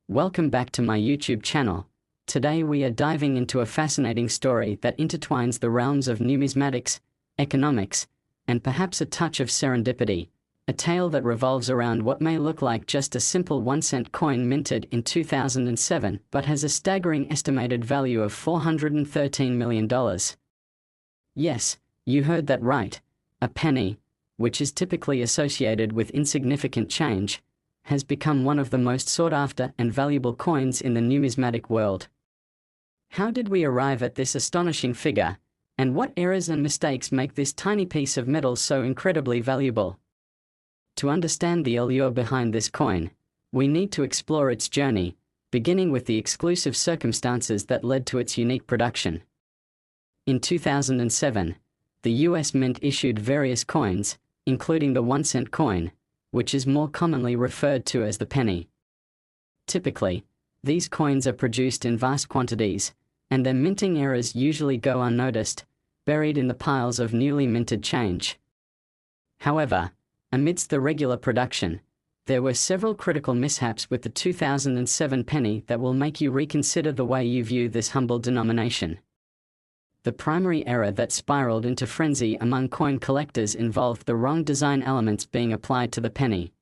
Welcome back to my YouTube channel. Today we are diving into a fascinating story that intertwines the realms of numismatics, economics, and perhaps a touch of serendipity. A tale that revolves around what may look like just a simple 1-cent coin minted in 2007 but has a staggering estimated value of $413 million. Yes, you heard that right. A penny, which is typically associated with insignificant change, has become one of the most sought-after and valuable coins in the numismatic world. How did we arrive at this astonishing figure, and what errors and mistakes make this tiny piece of metal so incredibly valuable? To understand the allure behind this coin, we need to explore its journey, beginning with the exclusive circumstances that led to its unique production. In 2007, the US Mint issued various coins, including the 1-cent coin, which is more commonly referred to as the penny. Typically, these coins are produced in vast quantities, and their minting errors usually go unnoticed, buried in the piles of newly minted change. However, amidst the regular production, there were several critical mishaps with the 2007 penny that will make you reconsider the way you view this humble denomination. The primary error that spiraled into frenzy among coin collectors involved the wrong design elements being applied to the penny.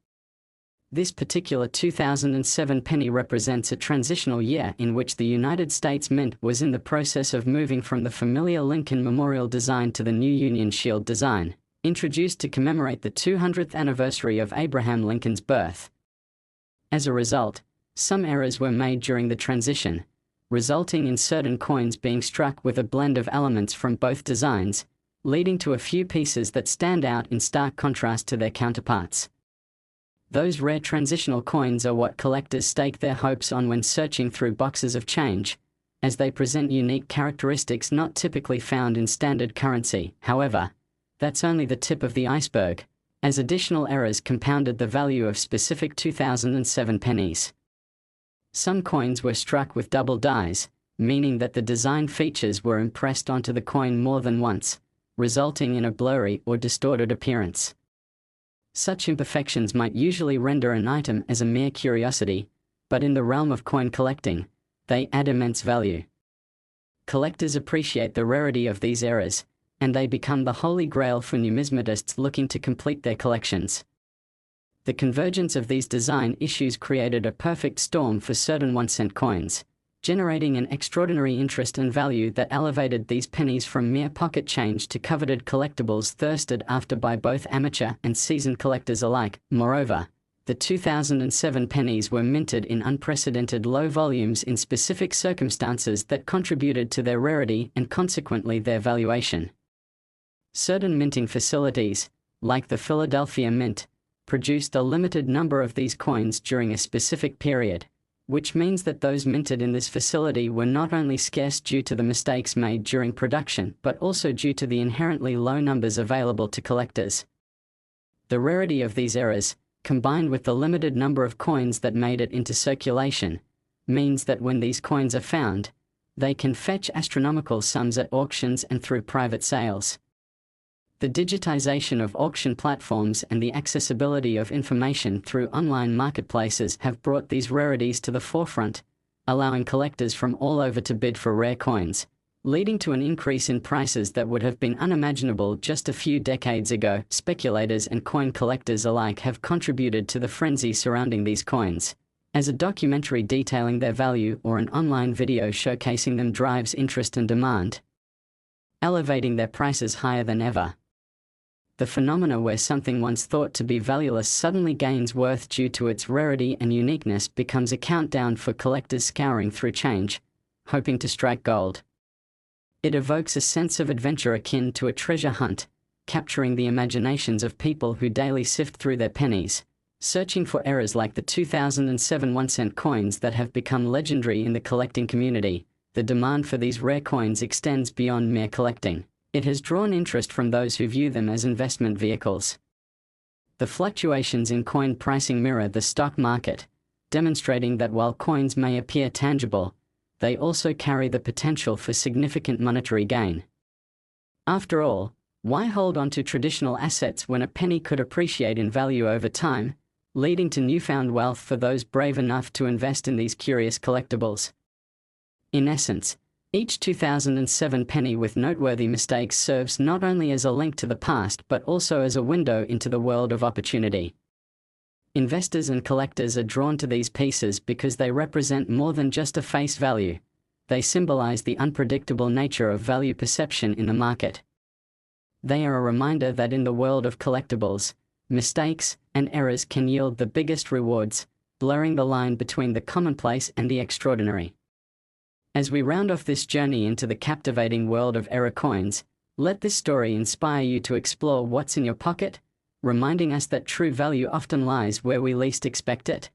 This particular 2007 penny represents a transitional year in which the United States Mint was in the process of moving from the familiar Lincoln Memorial design to the new Union Shield design, introduced to commemorate the 200th anniversary of Abraham Lincoln's birth. As a result, some errors were made during the transition, resulting in certain coins being struck with a blend of elements from both designs, leading to a few pieces that stand out in stark contrast to their counterparts. Those rare transitional coins are what collectors stake their hopes on when searching through boxes of change, as they present unique characteristics not typically found in standard currency. However, that's only the tip of the iceberg, as additional errors compounded the value of specific 2007 pennies. Some coins were struck with double dies, meaning that the design features were impressed onto the coin more than once, resulting in a blurry or distorted appearance. Such imperfections might usually render an item as a mere curiosity, but in the realm of coin collecting, they add immense value. Collectors appreciate the rarity of these errors, and they become the holy grail for numismatists looking to complete their collections. The convergence of these design issues created a perfect storm for certain 1-cent coins, generating an extraordinary interest and value that elevated these pennies from mere pocket change to coveted collectibles thirsted after by both amateur and seasoned collectors alike. Moreover, the 2007 pennies were minted in unprecedented low volumes in specific circumstances that contributed to their rarity and consequently their valuation. Certain minting facilities, like the Philadelphia Mint, produced a limited number of these coins during a specific period, which means that those minted in this facility were not only scarce due to the mistakes made during production but also due to the inherently low numbers available to collectors. The rarity of these errors, combined with the limited number of coins that made it into circulation, means that when these coins are found, they can fetch astronomical sums at auctions and through private sales. The digitization of auction platforms and the accessibility of information through online marketplaces have brought these rarities to the forefront, allowing collectors from all over to bid for rare coins, leading to an increase in prices that would have been unimaginable just a few decades ago. Speculators and coin collectors alike have contributed to the frenzy surrounding these coins, as a documentary detailing their value or an online video showcasing them drives interest and demand, elevating their prices higher than ever. The phenomena where something once thought to be valueless suddenly gains worth due to its rarity and uniqueness becomes a countdown for collectors scouring through change, hoping to strike gold. It evokes a sense of adventure akin to a treasure hunt, capturing the imaginations of people who daily sift through their pennies, searching for errors like the 2007 1-cent coins that have become legendary in the collecting community. The demand for these rare coins extends beyond mere collecting. It has drawn interest from those who view them as investment vehicles. The fluctuations in coin pricing mirror the stock market, demonstrating that while coins may appear tangible, they also carry the potential for significant monetary gain. After all, why hold on to traditional assets when a penny could appreciate in value over time? leading to newfound wealth for those brave enough to invest in these curious collectibles. In essence, each 2007 penny with noteworthy mistakes serves not only as a link to the past but also as a window into the world of opportunity. Investors and collectors are drawn to these pieces because they represent more than just a face value. They symbolize the unpredictable nature of value perception in the market. They are a reminder that in the world of collectibles, mistakes and errors can yield the biggest rewards, blurring the line between the commonplace and the extraordinary. As we round off this journey into the captivating world of error coins, let this story inspire you to explore what's in your pocket, reminding us that true value often lies where we least expect it.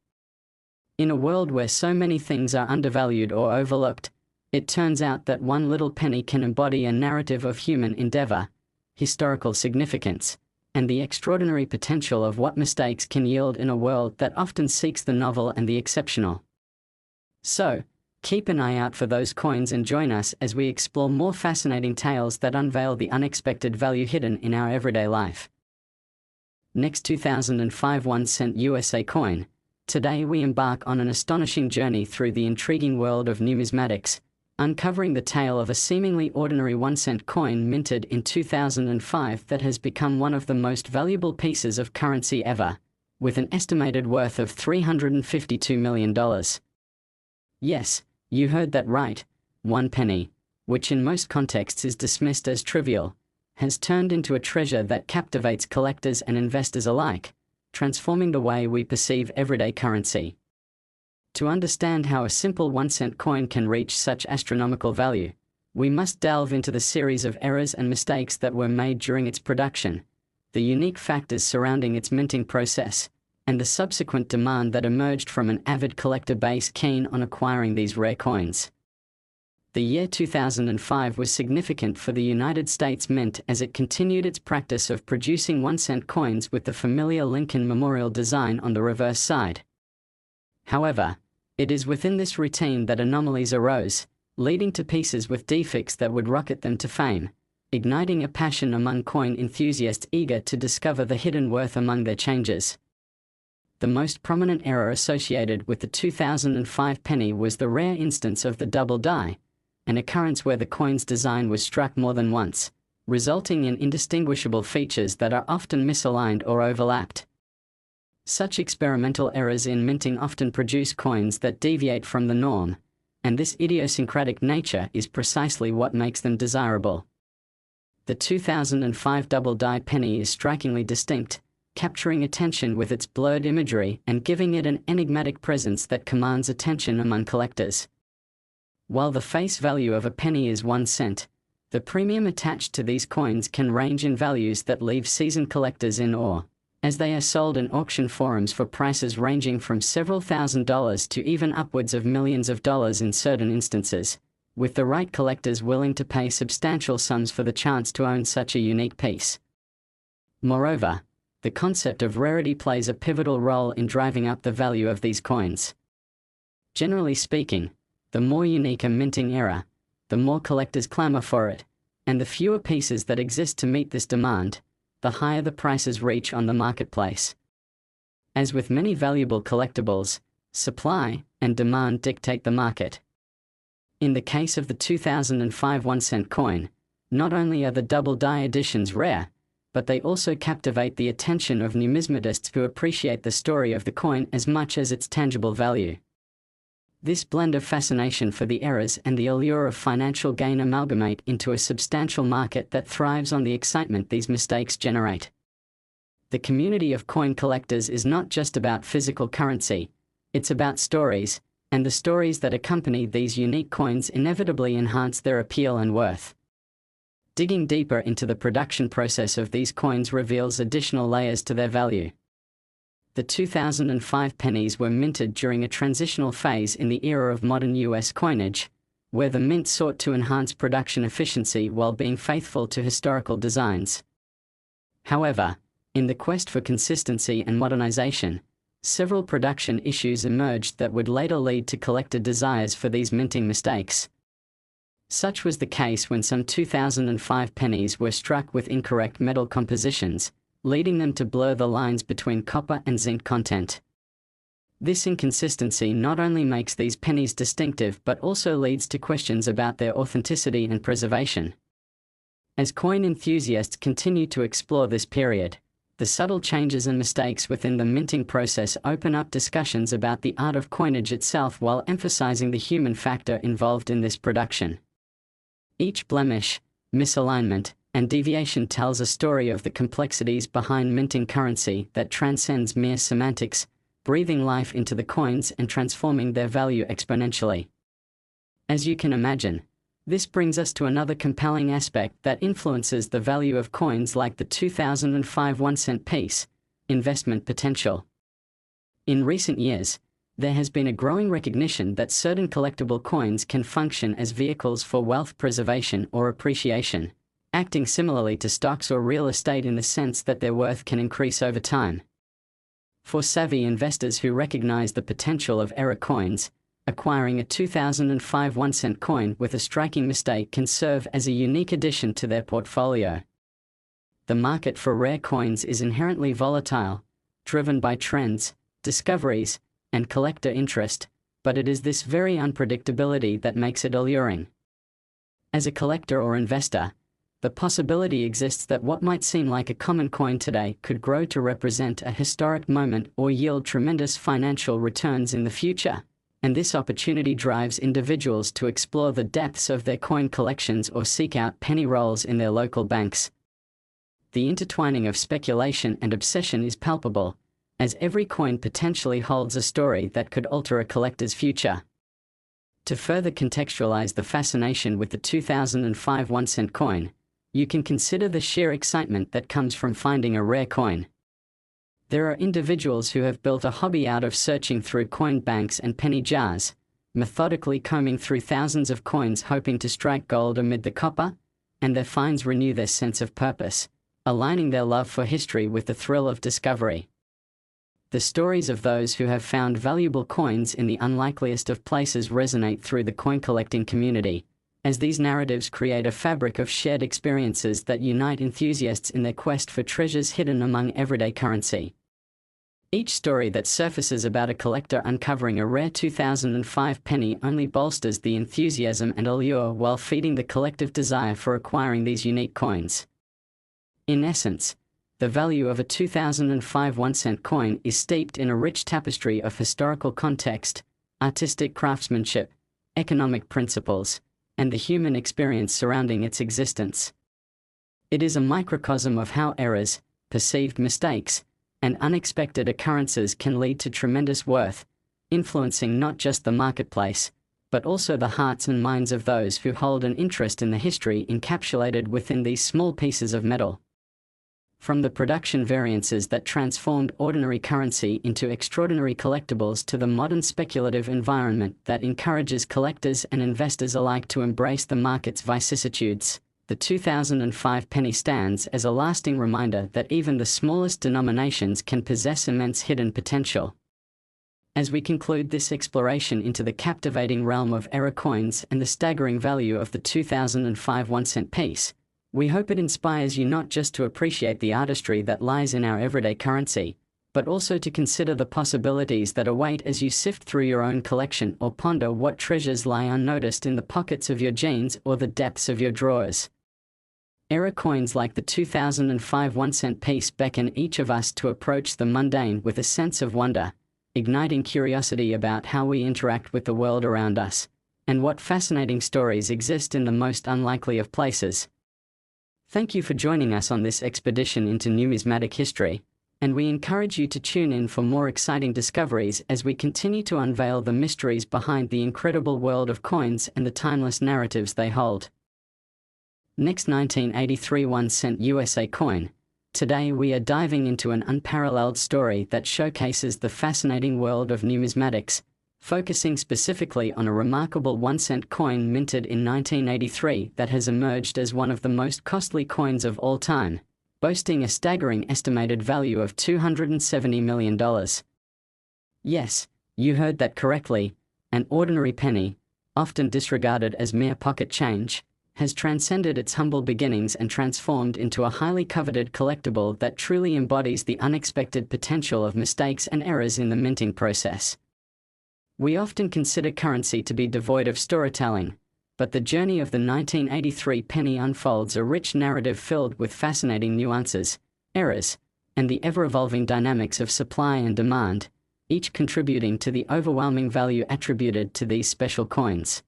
In a world where so many things are undervalued or overlooked, it turns out that one little penny can embody a narrative of human endeavor, historical significance, and the extraordinary potential of what mistakes can yield in a world that often seeks the novel and the exceptional. So, keep an eye out for those coins and join us as we explore more fascinating tales that unveil the unexpected value hidden in our everyday life. Next 2005 1-cent USA coin. Today we embark on an astonishing journey through the intriguing world of numismatics, uncovering the tale of a seemingly ordinary 1-cent coin minted in 2005 that has become one of the most valuable pieces of currency ever, with an estimated worth of $352 million. Yes, you heard that right. 1 penny, which in most contexts is dismissed as trivial, has turned into a treasure that captivates collectors and investors alike, transforming the way we perceive everyday currency. To understand how a simple 1-cent coin can reach such astronomical value, we must delve into the series of errors and mistakes that were made during its production, the unique factors surrounding its minting process, and the subsequent demand that emerged from an avid collector base keen on acquiring these rare coins. The year 2005 was significant for the United States Mint as it continued its practice of producing 1-cent coins with the familiar Lincoln Memorial design on the reverse side. However, it is within this routine that anomalies arose, leading to pieces with defects that would rocket them to fame, igniting a passion among coin enthusiasts eager to discover the hidden worth among their changes. The most prominent error associated with the 2005 penny was the rare instance of the double die, an occurrence where the coin's design was struck more than once, resulting in indistinguishable features that are often misaligned or overlapped. Such experimental errors in minting often produce coins that deviate from the norm, and this idiosyncratic nature is precisely what makes them desirable. The 2005 double die penny is strikingly distinct, capturing attention with its blurred imagery and giving it an enigmatic presence that commands attention among collectors. While the face value of a penny is 1 cent, the premium attached to these coins can range in values that leave seasoned collectors in awe, as they are sold in auction forums for prices ranging from several $1,000s to even upwards of millions of dollars in certain instances, with the right collectors willing to pay substantial sums for the chance to own such a unique piece. Moreover, the concept of rarity plays a pivotal role in driving up the value of these coins. Generally speaking, the more unique a minting era, the more collectors clamor for it, and the fewer pieces that exist to meet this demand, the higher the prices reach on the marketplace. As with many valuable collectibles, supply and demand dictate the market. In the case of the 2005 1-cent coin, not only are the double die editions rare, but they also captivate the attention of numismatists who appreciate the story of the coin as much as its tangible value. This blend of fascination for the errors and the allure of financial gain amalgamate into a substantial market that thrives on the excitement these mistakes generate. The community of coin collectors is not just about physical currency, it's about stories, and the stories that accompany these unique coins inevitably enhance their appeal and worth. Digging deeper into the production process of these coins reveals additional layers to their value. The 2005 pennies were minted during a transitional phase in the era of modern US coinage, where the mint sought to enhance production efficiency while being faithful to historical designs. However, in the quest for consistency and modernization, several production issues emerged that would later lead to collector desires for these minting mistakes. Such was the case when some 2005 pennies were struck with incorrect metal compositions, leading them to blur the lines between copper and zinc content. This inconsistency not only makes these pennies distinctive but also leads to questions about their authenticity and preservation. As coin enthusiasts continue to explore this period, the subtle changes and mistakes within the minting process open up discussions about the art of coinage itself while emphasizing the human factor involved in this production. Each blemish, misalignment, and deviation tells a story of the complexities behind minting currency that transcends mere semantics, breathing life into the coins and transforming their value exponentially. As you can imagine, this brings us to another compelling aspect that influences the value of coins like the 2005 1-cent piece: investment potential. In recent years, there has been a growing recognition that certain collectible coins can function as vehicles for wealth preservation or appreciation, acting similarly to stocks or real estate in the sense that their worth can increase over time. For savvy investors who recognize the potential of era coins, acquiring a 2005 1-cent coin with a striking mistake can serve as a unique addition to their portfolio. The market for rare coins is inherently volatile, driven by trends, discoveries, and collector interest, but it is this very unpredictability that makes it alluring. As a collector or investor, the possibility exists that what might seem like a common coin today could grow to represent a historic moment or yield tremendous financial returns in the future, and this opportunity drives individuals to explore the depths of their coin collections or seek out penny rolls in their local banks. The intertwining of speculation and obsession is palpable, as every coin potentially holds a story that could alter a collector's future. To further contextualize the fascination with the 2005 1-cent coin, you can consider the sheer excitement that comes from finding a rare coin. There are individuals who have built a hobby out of searching through coin banks and penny jars, methodically combing through thousands of coins hoping to strike gold amid the copper, and their finds renew their sense of purpose, aligning their love for history with the thrill of discovery. The stories of those who have found valuable coins in the unlikeliest of places resonate through the coin collecting community, as these narratives create a fabric of shared experiences that unite enthusiasts in their quest for treasures hidden among everyday currency. Each story that surfaces about a collector uncovering a rare 2005 penny only bolsters the enthusiasm and allure while feeding the collective desire for acquiring these unique coins. In essence, the value of a 2005 1-cent coin is steeped in a rich tapestry of historical context, artistic craftsmanship, economic principles, and the human experience surrounding its existence. It is a microcosm of how errors, perceived mistakes, and unexpected occurrences can lead to tremendous worth, influencing not just the marketplace, but also the hearts and minds of those who hold an interest in the history encapsulated within these small pieces of metal. From the production variances that transformed ordinary currency into extraordinary collectibles to the modern speculative environment that encourages collectors and investors alike to embrace the market's vicissitudes, the 2005 penny stands as a lasting reminder that even the smallest denominations can possess immense hidden potential. As we conclude this exploration into the captivating realm of era coins and the staggering value of the 2005 1-cent piece, we hope it inspires you not just to appreciate the artistry that lies in our everyday currency, but also to consider the possibilities that await as you sift through your own collection or ponder what treasures lie unnoticed in the pockets of your jeans or the depths of your drawers. Era coins like the 2005 1-cent piece beckon each of us to approach the mundane with a sense of wonder, igniting curiosity about how we interact with the world around us, and what fascinating stories exist in the most unlikely of places. Thank you for joining us on this expedition into numismatic history, and we encourage you to tune in for more exciting discoveries as we continue to unveil the mysteries behind the incredible world of coins and the timeless narratives they hold. Next, 1983 1-cent USA coin. Today we are diving into an unparalleled story that showcases the fascinating world of numismatics, focusing specifically on a remarkable 1-cent coin minted in 1983 that has emerged as one of the most costly coins of all time, boasting a staggering estimated value of $270 million. Yes, you heard that correctly, an ordinary penny, often disregarded as mere pocket change, has transcended its humble beginnings and transformed into a highly coveted collectible that truly embodies the unexpected potential of mistakes and errors in the minting process. We often consider currency to be devoid of storytelling, but the journey of the 1983 penny unfolds a rich narrative filled with fascinating nuances, errors, and the ever-evolving dynamics of supply and demand, each contributing to the overwhelming value attributed to these special coins.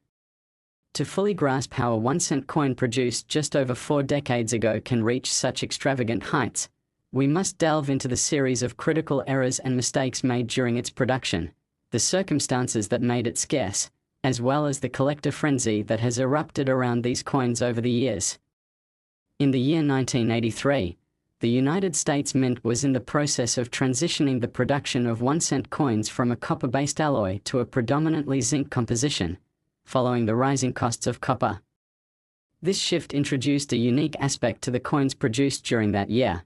To fully grasp how a 1-cent coin produced just over 4 decades ago can reach such extravagant heights, we must delve into the series of critical errors and mistakes made during its production, the circumstances that made it scarce, as well as the collector frenzy that has erupted around these coins over the years. In the year 1983, the United States Mint was in the process of transitioning the production of 1-cent coins from a copper-based alloy to a predominantly zinc composition, following the rising costs of copper. This shift introduced a unique aspect to the coins produced during that year.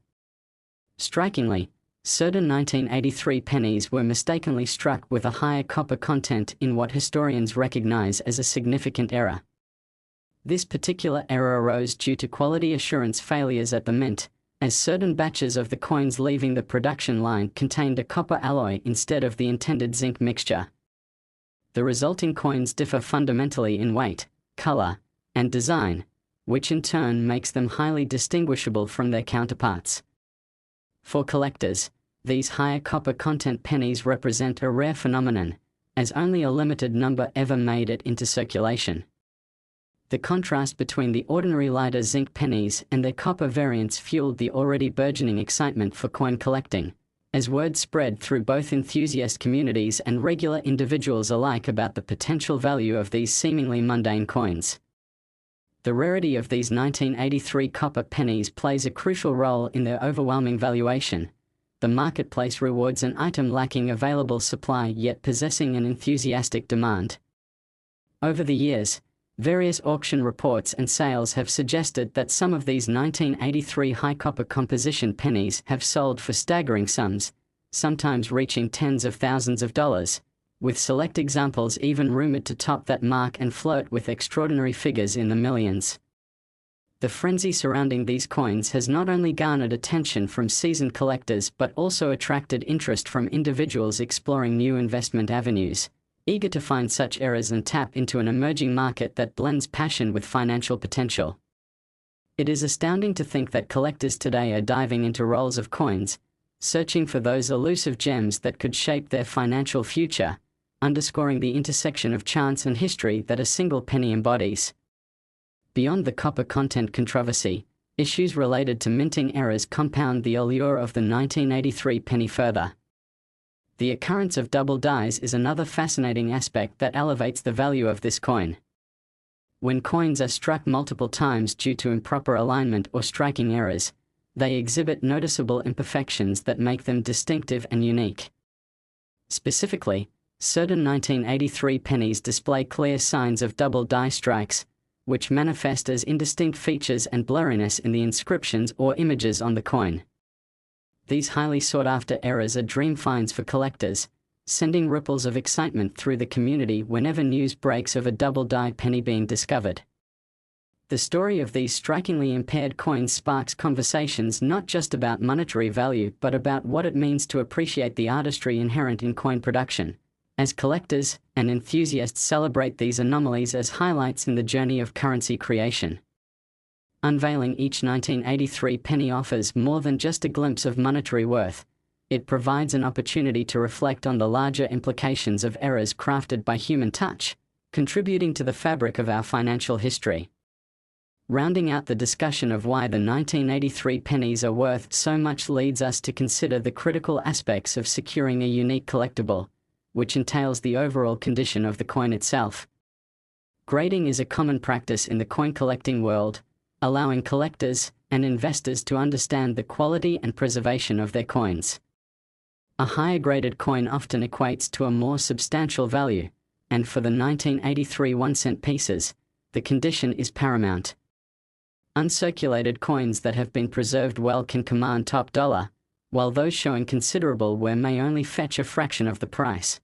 Strikingly, certain 1983 pennies were mistakenly struck with a higher copper content in what historians recognize as a significant error. This particular error arose due to quality assurance failures at the mint, as certain batches of the coins leaving the production line contained a copper alloy instead of the intended zinc mixture. The resulting coins differ fundamentally in weight, color, and design, which in turn makes them highly distinguishable from their counterparts. For collectors, these higher copper content pennies represent a rare phenomenon, as only a limited number ever made it into circulation. The contrast between the ordinary lighter zinc pennies and their copper variants fueled the already burgeoning excitement for coin collecting, as word spread through both enthusiast communities and regular individuals alike about the potential value of these seemingly mundane coins. The rarity of these 1983 copper pennies plays a crucial role in their overwhelming valuation. The marketplace rewards an item lacking available supply yet possessing an enthusiastic demand. Over the years, various auction reports and sales have suggested that some of these 1983 high copper composition pennies have sold for staggering sums, sometimes reaching tens of thousands of dollars, with select examples even rumored to top that mark and flirt with extraordinary figures in the millions. The frenzy surrounding these coins has not only garnered attention from seasoned collectors but also attracted interest from individuals exploring new investment avenues, eager to find such errors and tap into an emerging market that blends passion with financial potential. It is astounding to think that collectors today are diving into rolls of coins, searching for those elusive gems that could shape their financial future, underscoring the intersection of chance and history that a single penny embodies. Beyond the copper content controversy, issues related to minting errors compound the allure of the 1983 penny further. The occurrence of double dies is another fascinating aspect that elevates the value of this coin. When coins are struck multiple times due to improper alignment or striking errors, they exhibit noticeable imperfections that make them distinctive and unique. Specifically, certain 1983 pennies display clear signs of double die strikes, which manifest as indistinct features and blurriness in the inscriptions or images on the coin. These highly sought-after errors are dream finds for collectors, sending ripples of excitement through the community whenever news breaks of a double-die penny being discovered. The story of these strikingly impaired coins sparks conversations not just about monetary value but about what it means to appreciate the artistry inherent in coin production, as collectors and enthusiasts celebrate these anomalies as highlights in the journey of currency creation. Unveiling each 1983 penny offers more than just a glimpse of monetary worth. It provides an opportunity to reflect on the larger implications of errors crafted by human touch, contributing to the fabric of our financial history. Rounding out the discussion of why the 1983 pennies are worth so much leads us to consider the critical aspects of securing a unique collectible, which entails the overall condition of the coin itself. Grading is a common practice in the coin collecting world, allowing collectors and investors to understand the quality and preservation of their coins. A higher graded coin often equates to a more substantial value, and for the 1983 1-cent pieces, the condition is paramount. Uncirculated coins that have been preserved well can command top dollar, while those showing considerable wear may only fetch a fraction of the price.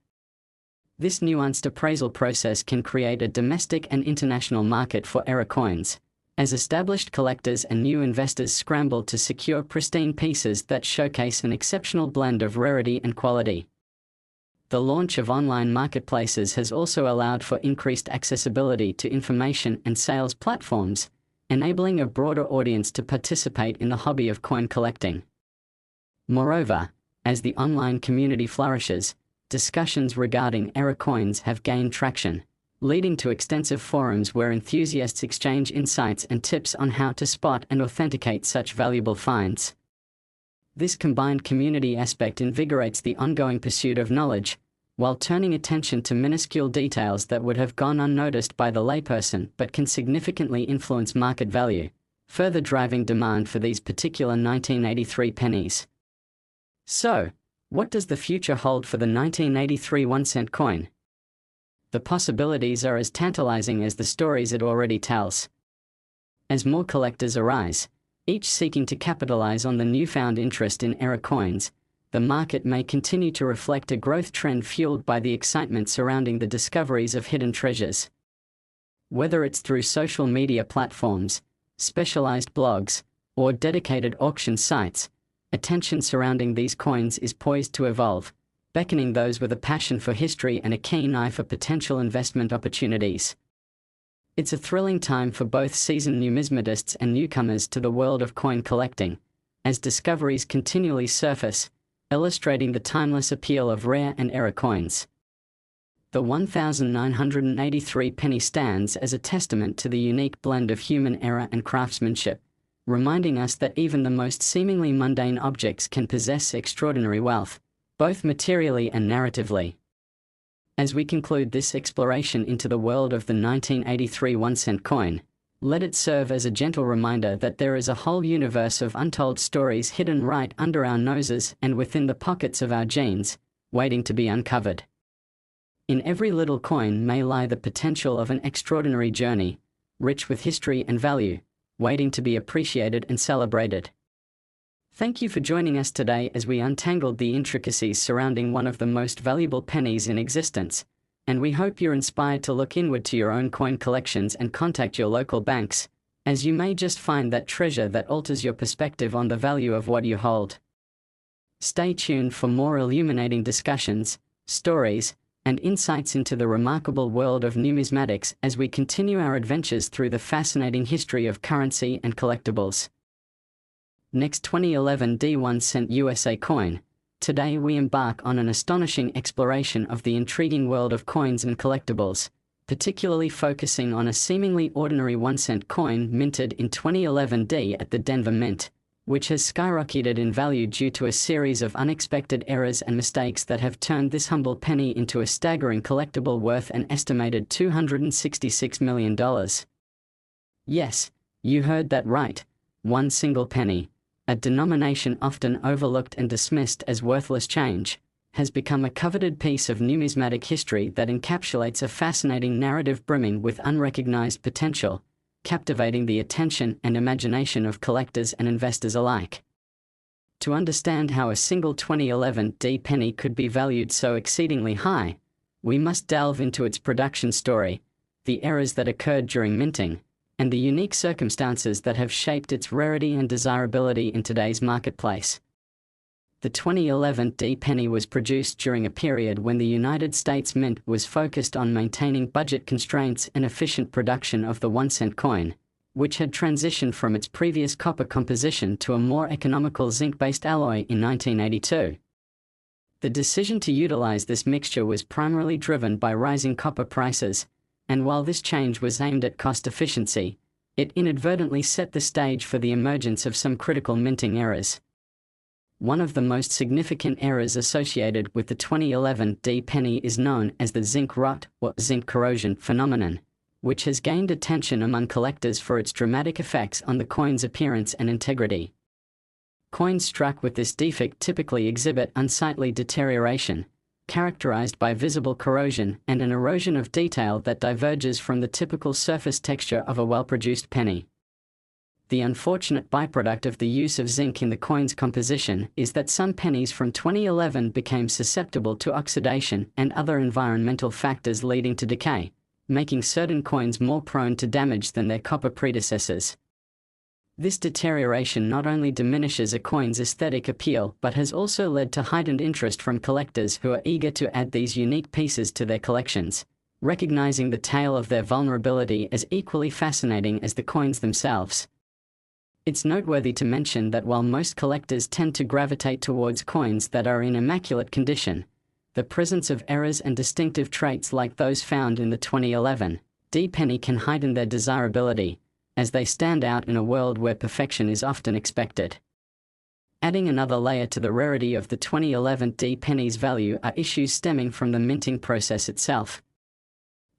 This nuanced appraisal process can create a domestic and international market for error coins, as established collectors and new investors scramble to secure pristine pieces that showcase an exceptional blend of rarity and quality. The launch of online marketplaces has also allowed for increased accessibility to information and sales platforms, enabling a broader audience to participate in the hobby of coin collecting. Moreover, as the online community flourishes, discussions regarding error coins have gained traction, leading to extensive forums where enthusiasts exchange insights and tips on how to spot and authenticate such valuable finds. This combined community aspect invigorates the ongoing pursuit of knowledge, while turning attention to minuscule details that would have gone unnoticed by the layperson but can significantly influence market value, further driving demand for these particular 1983 pennies. So, what does the future hold for the 1983 1-cent coin? The possibilities are as tantalizing as the stories it already tells. As more collectors arise, each seeking to capitalize on the newfound interest in error coins, the market may continue to reflect a growth trend fueled by the excitement surrounding the discoveries of hidden treasures. Whether it's through social media platforms, specialized blogs, or dedicated auction sites, attention surrounding these coins is poised to evolve, beckoning those with a passion for history and a keen eye for potential investment opportunities. It's a thrilling time for both seasoned numismatists and newcomers to the world of coin collecting, as discoveries continually surface, illustrating the timeless appeal of rare and error coins. The 1983 penny stands as a testament to the unique blend of human error and craftsmanship, reminding us that even the most seemingly mundane objects can possess extraordinary wealth, both materially and narratively. As we conclude this exploration into the world of the 1983 1-cent coin, let it serve as a gentle reminder that there is a whole universe of untold stories hidden right under our noses and within the pockets of our jeans, waiting to be uncovered. In every little coin may lie the potential of an extraordinary journey, rich with history and value, waiting to be appreciated and celebrated. Thank you for joining us today as we untangled the intricacies surrounding one of the most valuable pennies in existence, and we hope you're inspired to look inward to your own coin collections and contact your local banks, as you may just find that treasure that alters your perspective on the value of what you hold. Stay tuned for more illuminating discussions, stories, and insights into the remarkable world of numismatics as we continue our adventures through the fascinating history of currency and collectibles. Next, 2011 D1 cent USA coin. Today we embark on an astonishing exploration of the intriguing world of coins and collectibles, particularly focusing on a seemingly ordinary 1-cent coin minted in 2011 D at the Denver Mint, which has skyrocketed in value due to a series of unexpected errors and mistakes that have turned this humble penny into a staggering collectible worth an estimated $266 million. Yes, you heard that right, one single penny, a denomination often overlooked and dismissed as worthless change, has become a coveted piece of numismatic history that encapsulates a fascinating narrative brimming with unrecognized potential, captivating the attention and imagination of collectors and investors alike. To understand how a single 2011 D penny could be valued so exceedingly high, we must delve into its production story, the errors that occurred during minting, and the unique circumstances that have shaped its rarity and desirability in today's marketplace. The 2011 D penny was produced during a period when the United States Mint was focused on maintaining budget constraints and efficient production of the 1-cent coin, which had transitioned from its previous copper composition to a more economical zinc-based alloy in 1982. The decision to utilize this mixture was primarily driven by rising copper prices, and while this change was aimed at cost efficiency, it inadvertently set the stage for the emergence of some critical minting errors. One of the most significant errors associated with the 2011 D penny is known as the zinc rot or zinc corrosion phenomenon, which has gained attention among collectors for its dramatic effects on the coin's appearance and integrity. Coins struck with this defect typically exhibit unsightly deterioration, characterized by visible corrosion and an erosion of detail that diverges from the typical surface texture of a well-produced penny. The unfortunate byproduct of the use of zinc in the coin's composition is that some pennies from 2011 became susceptible to oxidation and other environmental factors leading to decay, making certain coins more prone to damage than their copper predecessors. This deterioration not only diminishes a coin's aesthetic appeal but has also led to heightened interest from collectors who are eager to add these unique pieces to their collections, recognizing the tale of their vulnerability as equally fascinating as the coins themselves. It's noteworthy to mention that while most collectors tend to gravitate towards coins that are in immaculate condition, the presence of errors and distinctive traits like those found in the 2011 D-penny can heighten their desirability, as they stand out in a world where perfection is often expected. Adding another layer to the rarity of the 2011 D-penny's value are issues stemming from the minting process itself.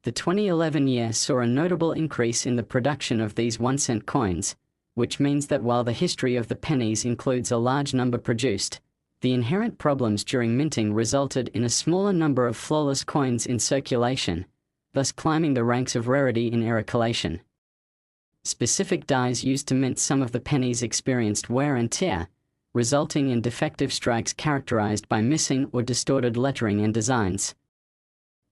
The 2011 year saw a notable increase in the production of these 1-cent coins, which means that while the history of the pennies includes a large number produced, the inherent problems during minting resulted in a smaller number of flawless coins in circulation, thus climbing the ranks of rarity in error collation. Specific dies used to mint some of the pennies experienced wear and tear, resulting in defective strikes characterized by missing or distorted lettering and designs.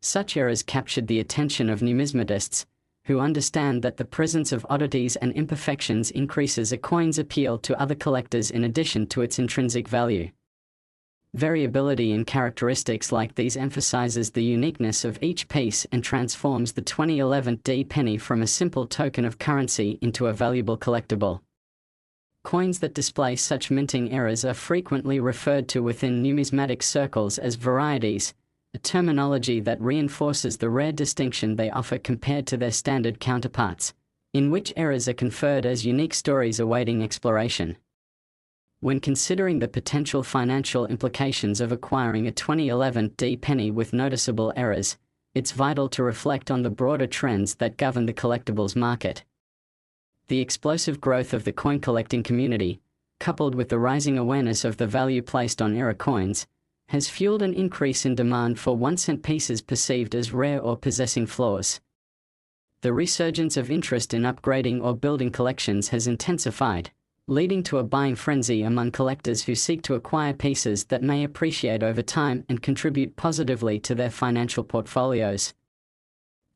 Such errors captured the attention of numismatists, who understand that the presence of oddities and imperfections increases a coin's appeal to other collectors in addition to its intrinsic value. Variability in characteristics like these emphasizes the uniqueness of each piece and transforms the 2011 D-penny from a simple token of currency into a valuable collectible. Coins that display such minting errors are frequently referred to within numismatic circles as varieties, a terminology that reinforces the rare distinction they offer compared to their standard counterparts, in which errors are conferred as unique stories awaiting exploration. When considering the potential financial implications of acquiring a 2011 D-penny with noticeable errors, it's vital to reflect on the broader trends that govern the collectibles market. The explosive growth of the coin collecting community, coupled with the rising awareness of the value placed on error coins, has fueled an increase in demand for 1-cent pieces perceived as rare or possessing flaws. The resurgence of interest in upgrading or building collections has intensified, leading to a buying frenzy among collectors who seek to acquire pieces that may appreciate over time and contribute positively to their financial portfolios.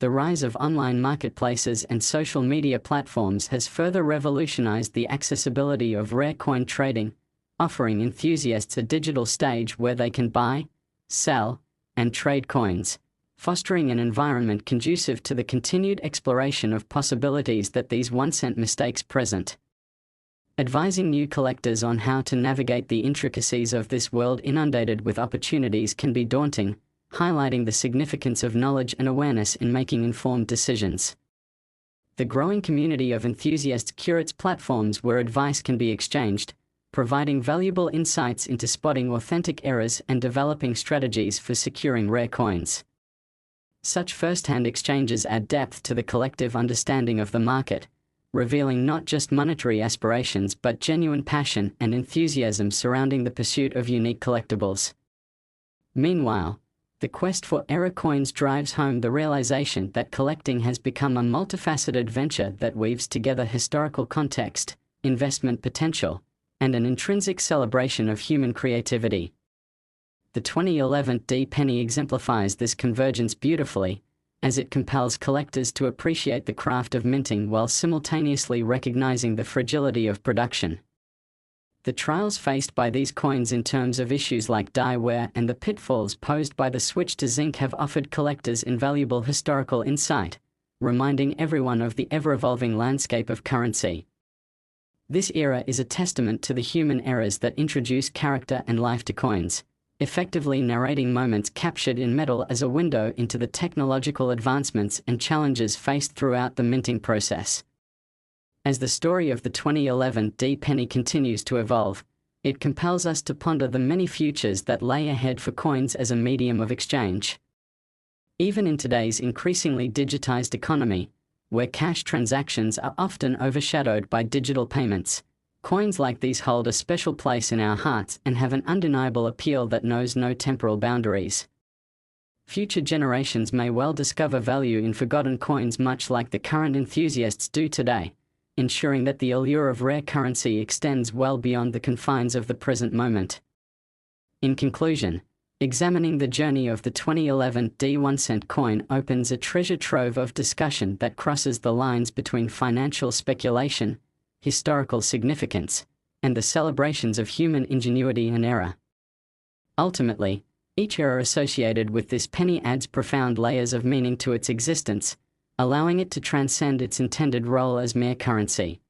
The rise of online marketplaces and social media platforms has further revolutionized the accessibility of rare coin trading, offering enthusiasts a digital stage where they can buy, sell, and trade coins, fostering an environment conducive to the continued exploration of possibilities that these 1-cent mistakes present. Advising new collectors on how to navigate the intricacies of this world inundated with opportunities can be daunting, highlighting the significance of knowledge and awareness in making informed decisions. The growing community of enthusiasts curates platforms where advice can be exchanged, providing valuable insights into spotting authentic errors and developing strategies for securing rare coins. Such first-hand exchanges add depth to the collective understanding of the market, revealing not just monetary aspirations but genuine passion and enthusiasm surrounding the pursuit of unique collectibles. Meanwhile, the quest for error coins drives home the realization that collecting has become a multifaceted venture that weaves together historical context, investment potential, and an intrinsic celebration of human creativity. The 2011 D-penny exemplifies this convergence beautifully, as it compels collectors to appreciate the craft of minting while simultaneously recognizing the fragility of production. The trials faced by these coins in terms of issues like die wear and the pitfalls posed by the switch to zinc have offered collectors invaluable historical insight, reminding everyone of the ever-evolving landscape of currency. This era is a testament to the human errors that introduce character and life to coins, effectively narrating moments captured in metal as a window into the technological advancements and challenges faced throughout the minting process. As the story of the 2011 D-penny continues to evolve, it compels us to ponder the many futures that lay ahead for coins as a medium of exchange. Even in today's increasingly digitized economy, where cash transactions are often overshadowed by digital payments, coins like these hold a special place in our hearts and have an undeniable appeal that knows no temporal boundaries. Future generations may well discover value in forgotten coins much like the current enthusiasts do today, ensuring that the allure of rare currency extends well beyond the confines of the present moment. In conclusion, Examining the journey of the 2011 D1-cent coin opens a treasure trove of discussion that crosses the lines between financial speculation, historical significance, and the celebrations of human ingenuity and error. Ultimately, each error associated with this penny adds profound layers of meaning to its existence, allowing it to transcend its intended role as mere currency.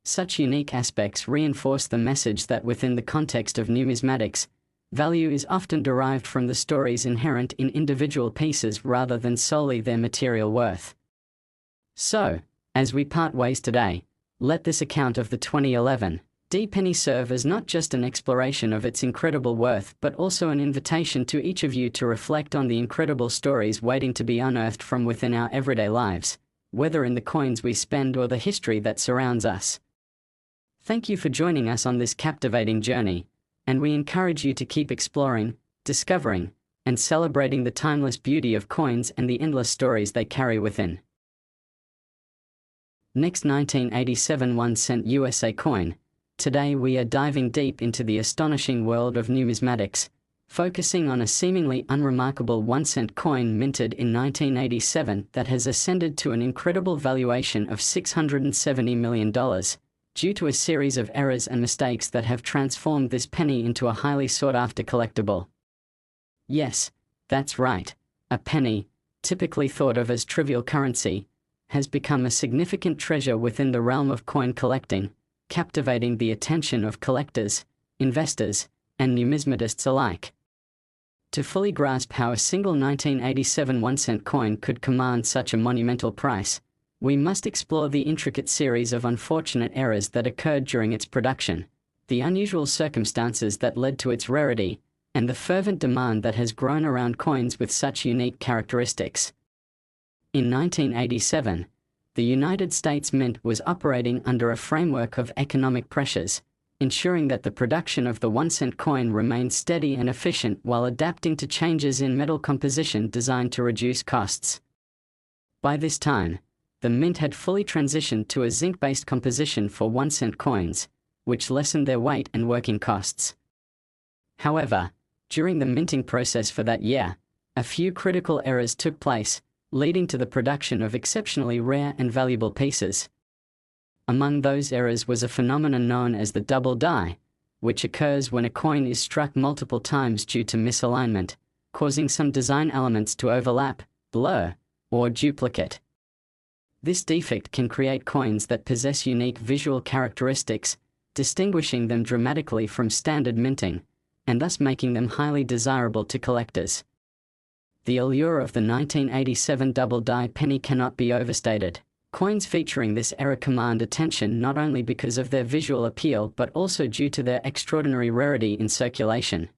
Such unique aspects reinforce the message that within the context of numismatics, value is often derived from the stories inherent in individual pieces rather than solely their material worth. So, as we part ways today, let this account of the 2011 D penny serve as not just an exploration of its incredible worth but also an invitation to each of you to reflect on the incredible stories waiting to be unearthed from within our everyday lives, whether in the coins we spend or the history that surrounds us. Thank you for joining us on this captivating journey, and we encourage you to keep exploring, discovering, and celebrating the timeless beauty of coins and the endless stories they carry within. Next, 1987 1-cent USA coin. Today we are diving deep into the astonishing world of numismatics, focusing on a seemingly unremarkable 1-cent coin minted in 1987 that has ascended to an incredible valuation of $670 million, due to a series of errors and mistakes that have transformed this penny into a highly sought-after collectible. Yes, that's right, a penny, typically thought of as trivial currency, has become a significant treasure within the realm of coin collecting, captivating the attention of collectors, investors, and numismatists alike. To fully grasp how a single 1987 1-cent coin could command such a monumental price, we must explore the intricate series of unfortunate errors that occurred during its production, the unusual circumstances that led to its rarity, and the fervent demand that has grown around coins with such unique characteristics. In 1987, the United States Mint was operating under a framework of economic pressures, ensuring that the production of the 1-cent coin remained steady and efficient while adapting to changes in metal composition designed to reduce costs. By this time, the Mint had fully transitioned to a zinc-based composition for 1-cent coins, which lessened their weight and working costs. However, during the minting process for that year, a few critical errors took place, leading to the production of exceptionally rare and valuable pieces. Among those errors was a phenomenon known as the double die, which occurs when a coin is struck multiple times due to misalignment, causing some design elements to overlap, blur, or duplicate. This defect can create coins that possess unique visual characteristics, distinguishing them dramatically from standard minting, and thus making them highly desirable to collectors. The allure of the 1987 double die penny cannot be overstated. Coins featuring this error command attention not only because of their visual appeal but also due to their extraordinary rarity in circulation.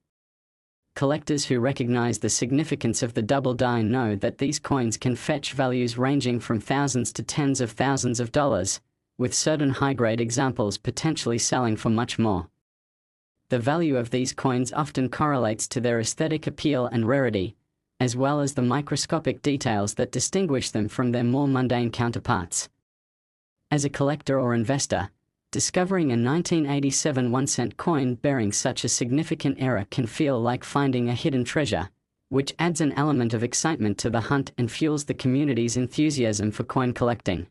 Collectors who recognize the significance of the double die know that these coins can fetch values ranging from thousands to tens of thousands of dollars, with certain high-grade examples potentially selling for much more. The value of these coins often correlates to their aesthetic appeal and rarity, as well as the microscopic details that distinguish them from their more mundane counterparts. As a collector or investor, discovering a 1987 1-cent coin bearing such a significant error can feel like finding a hidden treasure, which adds an element of excitement to the hunt and fuels the community's enthusiasm for coin collecting.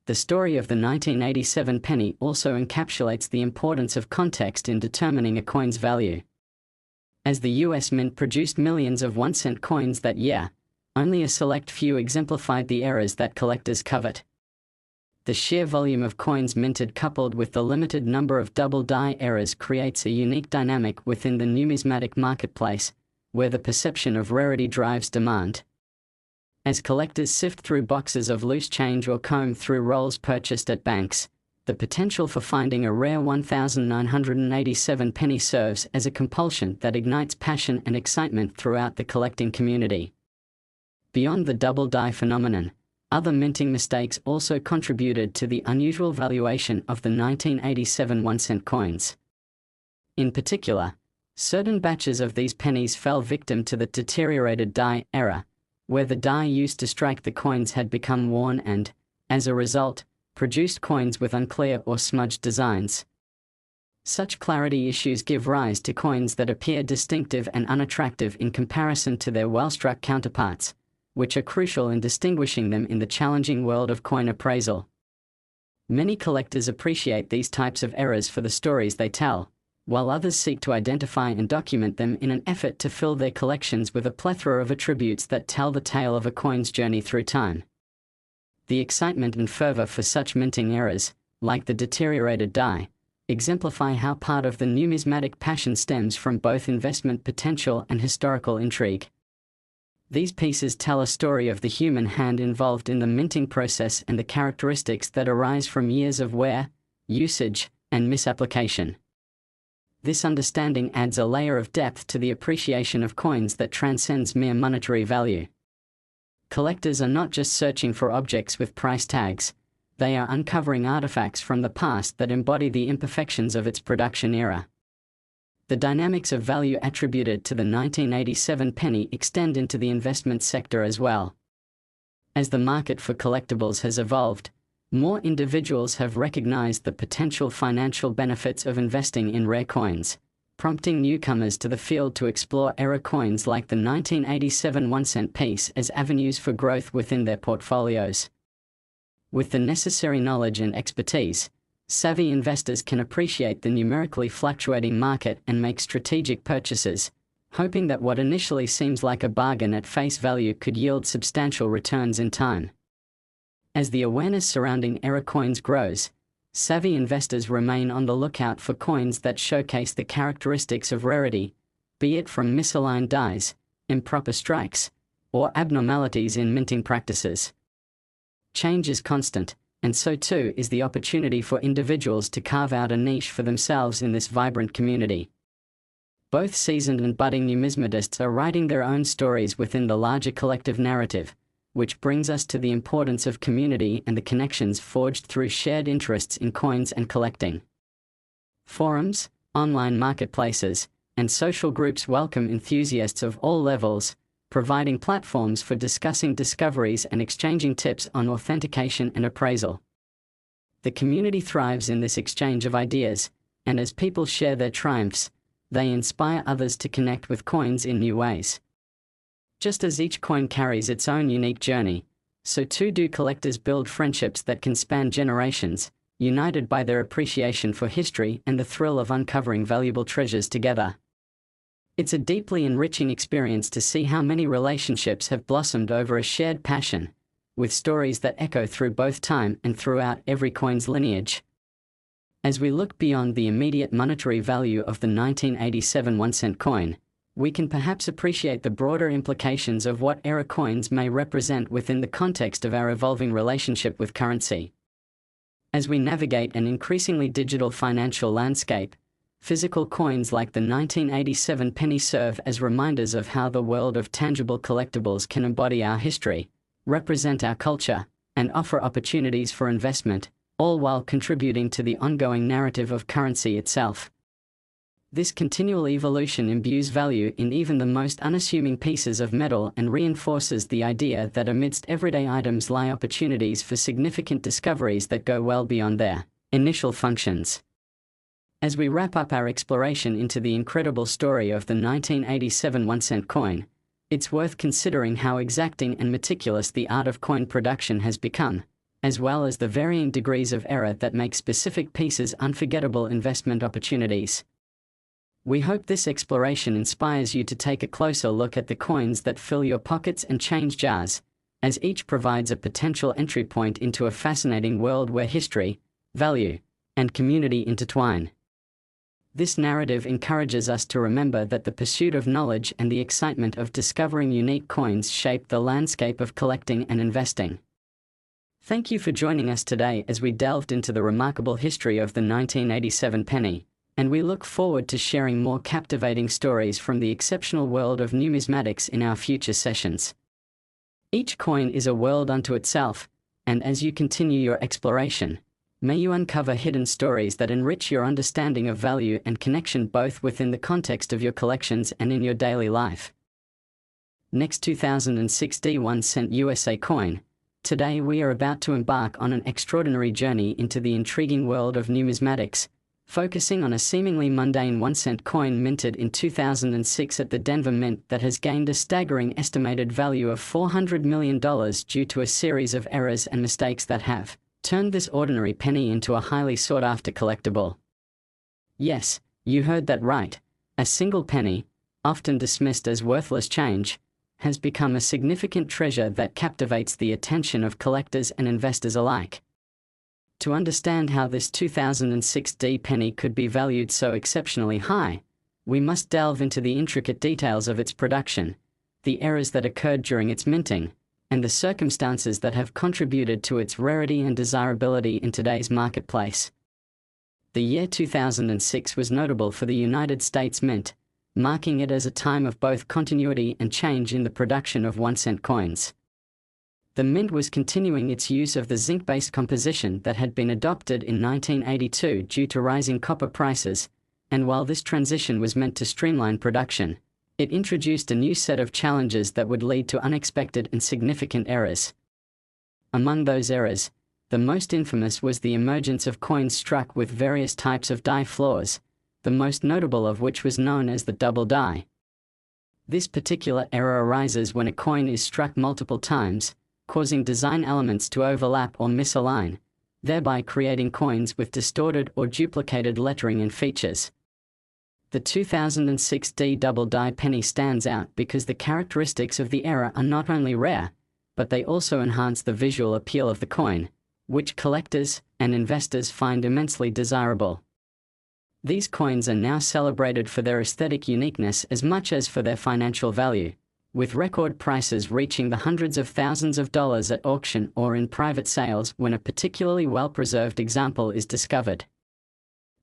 The story of the 1987 penny also encapsulates the importance of context in determining a coin's value. As the US Mint produced millions of 1-cent coins that year, only a select few exemplified the errors that collectors covet. The sheer volume of coins minted coupled with the limited number of double die errors creates a unique dynamic within the numismatic marketplace, where the perception of rarity drives demand. As collectors sift through boxes of loose change or comb through rolls purchased at banks, the potential for finding a rare 1987 penny serves as a compulsion that ignites passion and excitement throughout the collecting community. Beyond the double die phenomenon, other minting mistakes also contributed to the unusual valuation of the 1987 1-cent coins. In particular, certain batches of these pennies fell victim to the deteriorated die error, where the die used to strike the coins had become worn and, as a result, produced coins with unclear or smudged designs. Such clarity issues give rise to coins that appear distinctive and unattractive in comparison to their well-struck counterparts, which are crucial in distinguishing them in the challenging world of coin appraisal. Many collectors appreciate these types of errors for the stories they tell, while others seek to identify and document them in an effort to fill their collections with a plethora of attributes that tell the tale of a coin's journey through time. The excitement and fervor for such minting errors, like the deteriorated die, exemplify how part of the numismatic passion stems from both investment potential and historical intrigue. These pieces tell a story of the human hand involved in the minting process and the characteristics that arise from years of wear, usage, and misapplication. This understanding adds a layer of depth to the appreciation of coins that transcends mere monetary value. Collectors are not just searching for objects with price tags, they are uncovering artifacts from the past that embody the imperfections of its production era. The dynamics of value attributed to the 1987 penny extend into the investment sector as well. As the market for collectibles has evolved, more individuals have recognized the potential financial benefits of investing in rare coins, prompting newcomers to the field to explore era coins like the 1987 1-cent piece as avenues for growth within their portfolios. With the necessary knowledge and expertise, savvy investors can appreciate the numerically fluctuating market and make strategic purchases, hoping that what initially seems like a bargain at face value could yield substantial returns in time. As the awareness surrounding era coins grows, savvy investors remain on the lookout for coins that showcase the characteristics of rarity, be it from misaligned dies, improper strikes, or abnormalities in minting practices. Change is constant, and so too is the opportunity for individuals to carve out a niche for themselves in this vibrant community. Both seasoned and budding numismatists are writing their own stories within the larger collective narrative, which brings us to the importance of community and the connections forged through shared interests in coins and collecting. Forums, online marketplaces, and social groups welcome enthusiasts of all levels, providing platforms for discussing discoveries and exchanging tips on authentication and appraisal. The community thrives in this exchange of ideas, and as people share their triumphs, they inspire others to connect with coins in new ways. Just as each coin carries its own unique journey, so too do collectors build friendships that can span generations, united by their appreciation for history and the thrill of uncovering valuable treasures together. It's a deeply enriching experience to see how many relationships have blossomed over a shared passion, with stories that echo through both time and throughout every coin's lineage. As we look beyond the immediate monetary value of the 1987 1-cent coin, we can perhaps appreciate the broader implications of what era coins may represent within the context of our evolving relationship with currency. As we navigate an increasingly digital financial landscape, physical coins like the 1987 penny serve as reminders of how the world of tangible collectibles can embody our history, represent our culture, and offer opportunities for investment, all while contributing to the ongoing narrative of currency itself. This continual evolution imbues value in even the most unassuming pieces of metal and reinforces the idea that amidst everyday items lie opportunities for significant discoveries that go well beyond their initial functions. As we wrap up our exploration into the incredible story of the 1987 1-cent coin, it's worth considering how exacting and meticulous the art of coin production has become, as well as the varying degrees of error that make specific pieces unforgettable investment opportunities. We hope this exploration inspires you to take a closer look at the coins that fill your pockets and change jars, as each provides a potential entry point into a fascinating world where history, value, and community intertwine. This narrative encourages us to remember that the pursuit of knowledge and the excitement of discovering unique coins shape the landscape of collecting and investing. Thank you for joining us today as we delved into the remarkable history of the 1987 penny, and we look forward to sharing more captivating stories from the exceptional world of numismatics in our future sessions. Each coin is a world unto itself, and as you continue your exploration, may you uncover hidden stories that enrich your understanding of value and connection both within the context of your collections and in your daily life. Next 2006 D1-cent USA coin. Today we are about to embark on an extraordinary journey into the intriguing world of numismatics, focusing on a seemingly mundane 1-cent coin minted in 2006 at the Denver Mint that has gained a staggering estimated value of $400 million due to a series of errors and mistakes that have turned this ordinary penny into a highly sought-after collectible. Yes, you heard that right. A single penny, often dismissed as worthless change, has become a significant treasure that captivates the attention of collectors and investors alike. To understand how this 2006 D penny could be valued so exceptionally high, we must delve into the intricate details of its production, the errors that occurred during its minting, and the circumstances that have contributed to its rarity and desirability in today's marketplace. The year 2006 was notable for the United States Mint, marking it as a time of both continuity and change in the production of 1-cent coins. The Mint was continuing its use of the zinc-based composition that had been adopted in 1982 due to rising copper prices, and while this transition was meant to streamline production, it introduced a new set of challenges that would lead to unexpected and significant errors. Among those errors, the most infamous was the emergence of coins struck with various types of die flaws, the most notable of which was known as the double die. This particular error arises when a coin is struck multiple times, causing design elements to overlap or misalign, thereby creating coins with distorted or duplicated lettering and features. The 2006 D double die penny stands out because the characteristics of the error are not only rare, but they also enhance the visual appeal of the coin, which collectors and investors find immensely desirable. These coins are now celebrated for their aesthetic uniqueness as much as for their financial value, with record prices reaching the hundreds of thousands of dollars at auction or in private sales when a particularly well-preserved example is discovered.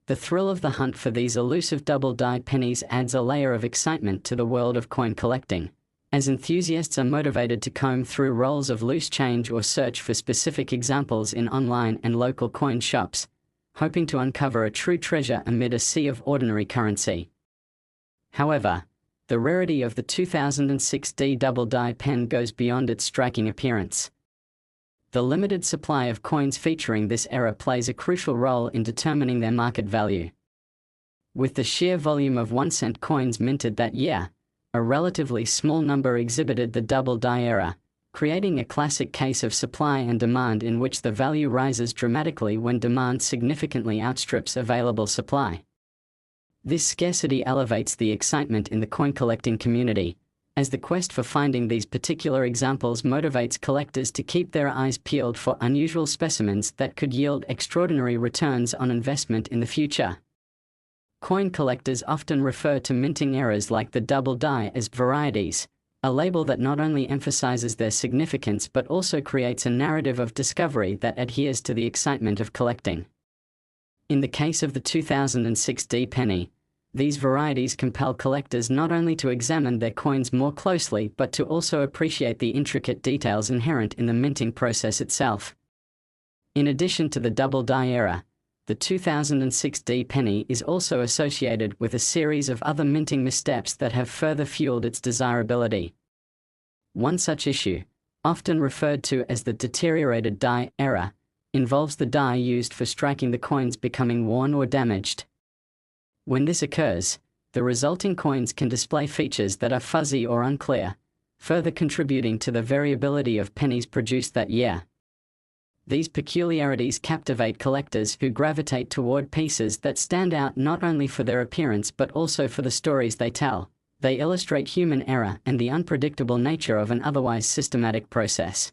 The thrill of the hunt for these elusive double-die pennies adds a layer of excitement to the world of coin collecting, as enthusiasts are motivated to comb through rolls of loose change or search for specific examples in online and local coin shops, hoping to uncover a true treasure amid a sea of ordinary currency. However, the rarity of the 2006 D double die pen goes beyond its striking appearance. The limited supply of coins featuring this error plays a crucial role in determining their market value. With the sheer volume of 1-cent coins minted that year, a relatively small number exhibited the double die error, creating a classic case of supply and demand in which the value rises dramatically when demand significantly outstrips available supply. This scarcity elevates the excitement in the coin collecting community, as the quest for finding these particular examples motivates collectors to keep their eyes peeled for unusual specimens that could yield extraordinary returns on investment in the future. Coin collectors often refer to minting errors like the double die as varieties, a label that not only emphasizes their significance but also creates a narrative of discovery that adheres to the excitement of collecting. In the case of the 2006 D penny, these varieties compel collectors not only to examine their coins more closely but to also appreciate the intricate details inherent in the minting process itself. In addition to the double die error, the 2006 D penny is also associated with a series of other minting missteps that have further fueled its desirability. One such issue, often referred to as the deteriorated die error, involves the die used for striking the coins becoming worn or damaged. When this occurs, the resulting coins can display features that are fuzzy or unclear, further contributing to the variability of pennies produced that year. These peculiarities captivate collectors who gravitate toward pieces that stand out not only for their appearance but also for the stories they tell. They illustrate human error and the unpredictable nature of an otherwise systematic process.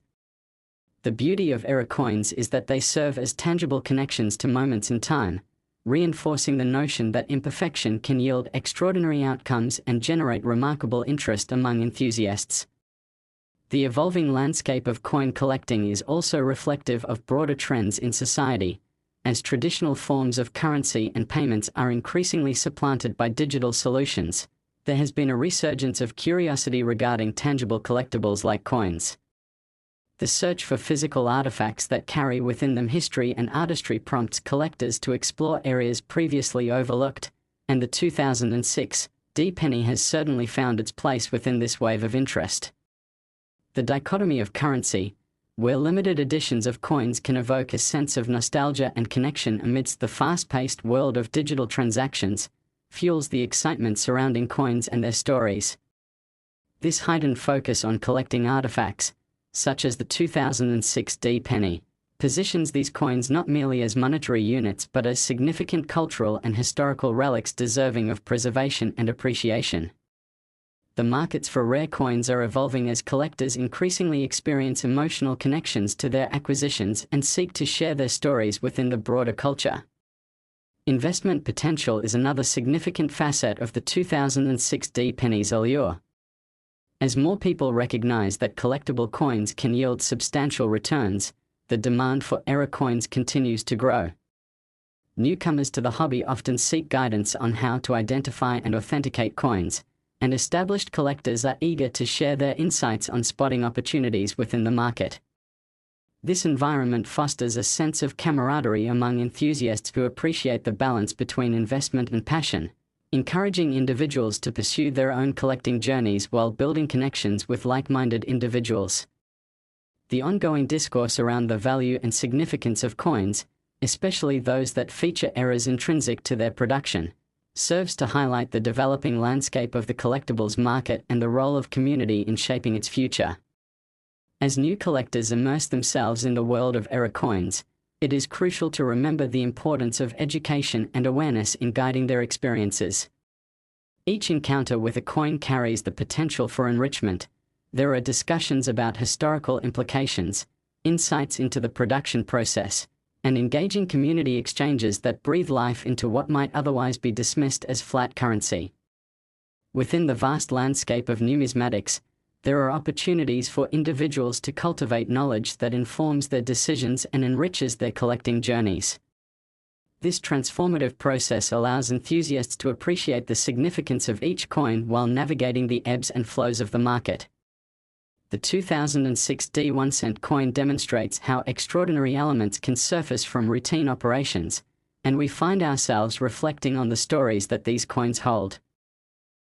The beauty of error coins is that they serve as tangible connections to moments in time, reinforcing the notion that imperfection can yield extraordinary outcomes and generate remarkable interest among enthusiasts. The evolving landscape of coin collecting is also reflective of broader trends in society, as traditional forms of currency and payments are increasingly supplanted by digital solutions. There has been a resurgence of curiosity regarding tangible collectibles like coins. The search for physical artifacts that carry within them history and artistry prompts collectors to explore areas previously overlooked, and the 2006 D penny has certainly found its place within this wave of interest. The dichotomy of currency, where limited editions of coins can evoke a sense of nostalgia and connection amidst the fast-paced world of digital transactions, fuels the excitement surrounding coins and their stories. This heightened focus on collecting artifacts, such as the 2006 D penny, positions these coins not merely as monetary units but as significant cultural and historical relics deserving of preservation and appreciation. The markets for rare coins are evolving as collectors increasingly experience emotional connections to their acquisitions and seek to share their stories within the broader culture. Investment potential is another significant facet of the 2006 D penny's allure. As more people recognize that collectible coins can yield substantial returns, the demand for error coins continues to grow. Newcomers to the hobby often seek guidance on how to identify and authenticate coins, and established collectors are eager to share their insights on spotting opportunities within the market. This environment fosters a sense of camaraderie among enthusiasts who appreciate the balance between investment and passion, encouraging individuals to pursue their own collecting journeys while building connections with like-minded individuals. The ongoing discourse around the value and significance of coins, especially those that feature errors intrinsic to their production, serves to highlight the developing landscape of the collectibles market and the role of community in shaping its future. As new collectors immerse themselves in the world of error coins, it is crucial to remember the importance of education and awareness in guiding their experiences. Each encounter with a coin carries the potential for enrichment. There are discussions about historical implications, insights into the production process, and engaging community exchanges that breathe life into what might otherwise be dismissed as flat currency. Within the vast landscape of numismatics, there are opportunities for individuals to cultivate knowledge that informs their decisions and enriches their collecting journeys. This transformative process allows enthusiasts to appreciate the significance of each coin while navigating the ebbs and flows of the market. The 2006 D 1-cent coin demonstrates how extraordinary elements can surface from routine operations, and we find ourselves reflecting on the stories that these coins hold.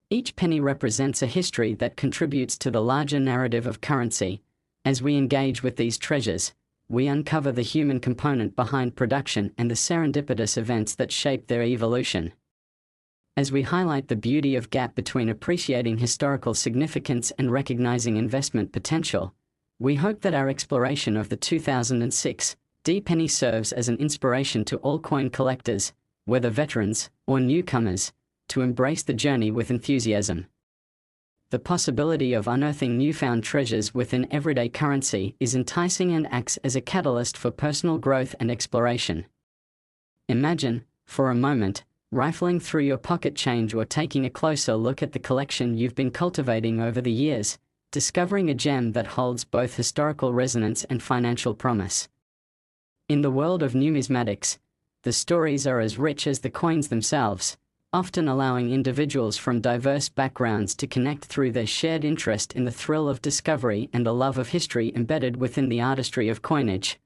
Each penny represents a history that contributes to the larger narrative of currency. As we engage with these treasures, we uncover the human component behind production and the serendipitous events that shape their evolution. As we highlight the beauty of gap between appreciating historical significance and recognizing investment potential, we hope that our exploration of the 2006 D penny serves as an inspiration to all coin collectors, whether veterans or newcomers, to embrace the journey with enthusiasm. The possibility of unearthing newfound treasures within everyday currency is enticing and acts as a catalyst for personal growth and exploration. Imagine, for a moment, rifling through your pocket change or taking a closer look at the collection you've been cultivating over the years, discovering a gem that holds both historical resonance and financial promise. In the world of numismatics, the stories are as rich as the coins themselves, often allowing individuals from diverse backgrounds to connect through their shared interest in the thrill of discovery and the love of history embedded within the artistry of coinage.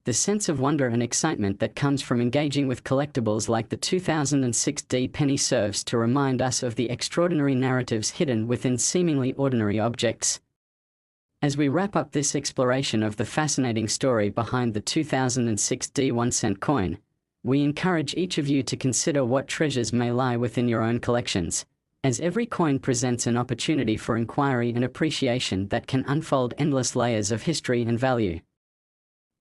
The sense of wonder and excitement that comes from engaging with collectibles like the 2006 D penny serves to remind us of the extraordinary narratives hidden within seemingly ordinary objects. As we wrap up this exploration of the fascinating story behind the 2006 D 1-cent coin, we encourage each of you to consider what treasures may lie within your own collections, as every coin presents an opportunity for inquiry and appreciation that can unfold endless layers of history and value.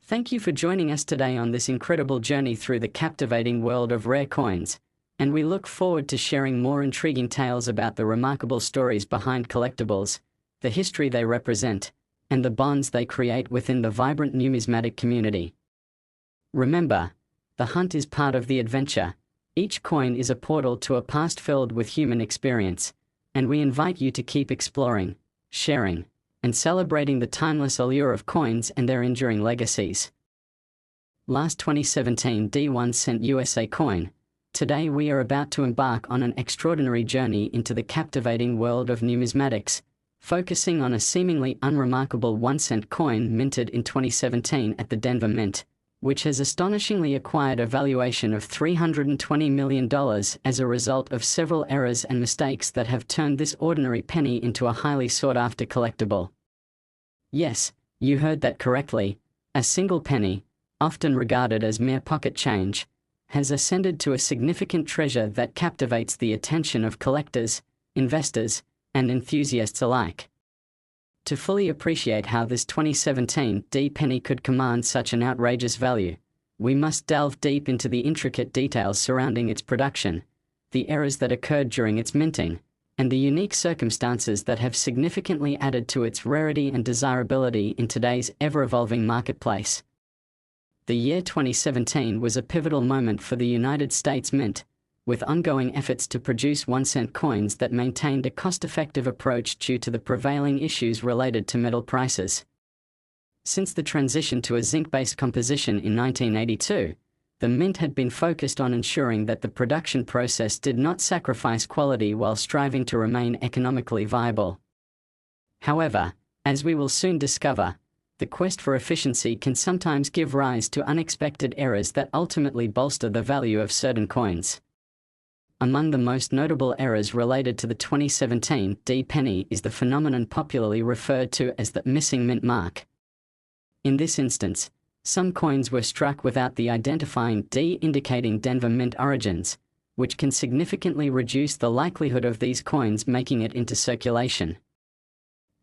Thank you for joining us today on this incredible journey through the captivating world of rare coins, and we look forward to sharing more intriguing tales about the remarkable stories behind collectibles, the history they represent, and the bonds they create within the vibrant numismatic community. Remember, the hunt is part of the adventure. Each coin is a portal to a past filled with human experience, and we invite you to keep exploring, sharing, and celebrating the timeless allure of coins and their enduring legacies. Last 2017 D 1-cent USA coin. Today we are about to embark on an extraordinary journey into the captivating world of numismatics, focusing on a seemingly unremarkable 1-cent coin minted in 2017 at the Denver Mint, which has astonishingly acquired a valuation of $320 million as a result of several errors and mistakes that have turned this ordinary penny into a highly sought-after collectible. Yes, You heard that correctly. A single penny, often regarded as mere pocket change, has ascended to a significant treasure that captivates the attention of collectors, investors, and enthusiasts alike. To fully appreciate how this 2017 D penny could command such an outrageous value, we must delve deep into the intricate details surrounding its production, the errors that occurred during its minting, and the unique circumstances that have significantly added to its rarity and desirability in today's ever-evolving marketplace. The year 2017 was a pivotal moment for the United States Mint, with ongoing efforts to produce 1-cent coins that maintained a cost-effective approach due to the prevailing issues related to metal prices. Since the transition to a zinc-based composition in 1982, the Mint had been focused on ensuring that the production process did not sacrifice quality while striving to remain economically viable. However, as we will soon discover, the quest for efficiency can sometimes give rise to unexpected errors that ultimately bolster the value of certain coins. Among the most notable errors related to the 2017 D penny is the phenomenon popularly referred to as the missing mint mark. In this instance, some coins were struck without the identifying D indicating Denver Mint origins, which can significantly reduce the likelihood of these coins making it into circulation.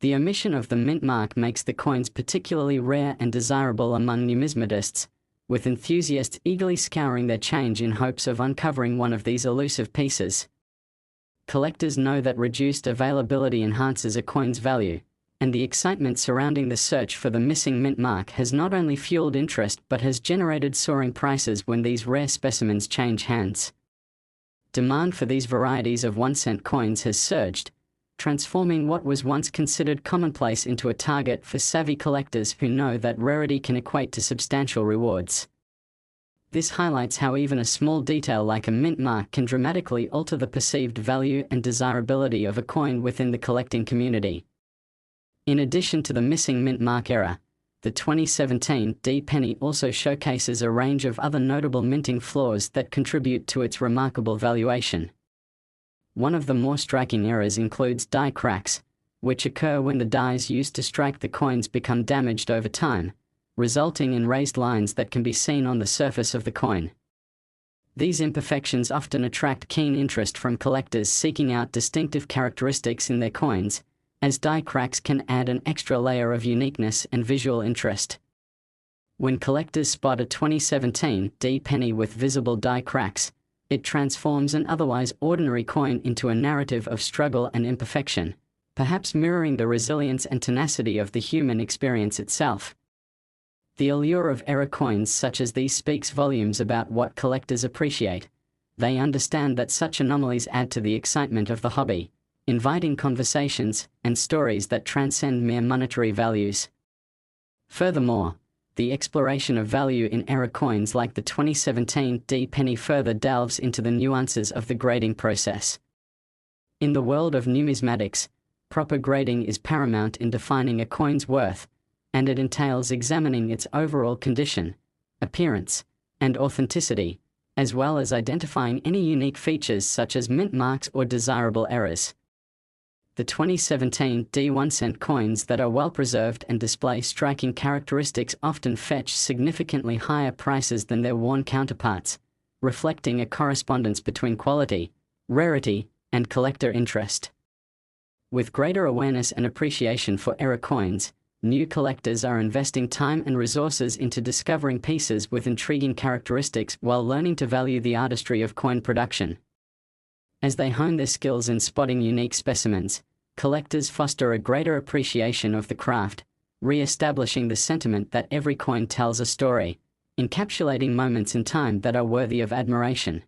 The omission of the mint mark makes the coins particularly rare and desirable among numismatists, with enthusiasts eagerly scouring their change in hopes of uncovering one of these elusive pieces. Collectors know that reduced availability enhances a coin's value, and the excitement surrounding the search for the missing mint mark has not only fueled interest but has generated soaring prices when these rare specimens change hands. Demand for these varieties of 1-cent coins has surged, transforming what was once considered commonplace into a target for savvy collectors who know that rarity can equate to substantial rewards. This highlights how even a small detail like a mint mark can dramatically alter the perceived value and desirability of a coin within the collecting community. In addition to the missing mint mark error, the 2017 D penny also showcases a range of other notable minting flaws that contribute to its remarkable valuation. One of the more striking errors includes die cracks, which occur when the dies used to strike the coins become damaged over time, resulting in raised lines that can be seen on the surface of the coin. These imperfections often attract keen interest from collectors seeking out distinctive characteristics in their coins, as die cracks can add an extra layer of uniqueness and visual interest. When collectors spot a 2017 D penny with visible die cracks, it transforms an otherwise ordinary coin into a narrative of struggle and imperfection, perhaps mirroring the resilience and tenacity of the human experience itself. The allure of error coins such as these speaks volumes about what collectors appreciate. They understand that such anomalies add to the excitement of the hobby, inviting conversations and stories that transcend mere monetary values. Furthermore, the exploration of value in error coins like the 2017 D penny further delves into the nuances of the grading process. In the world of numismatics, proper grading is paramount in defining a coin's worth, and it entails examining its overall condition, appearance, and authenticity, as well as identifying any unique features such as mint marks or desirable errors. The 2017 D 1-cent coins that are well preserved and display striking characteristics often fetch significantly higher prices than their worn counterparts, reflecting a correspondence between quality, rarity, and collector interest. With greater awareness and appreciation for error coins, new collectors are investing time and resources into discovering pieces with intriguing characteristics while learning to value the artistry of coin production. As they hone their skills in spotting unique specimens, collectors foster a greater appreciation of the craft, re-establishing the sentiment that every coin tells a story, encapsulating moments in time that are worthy of admiration.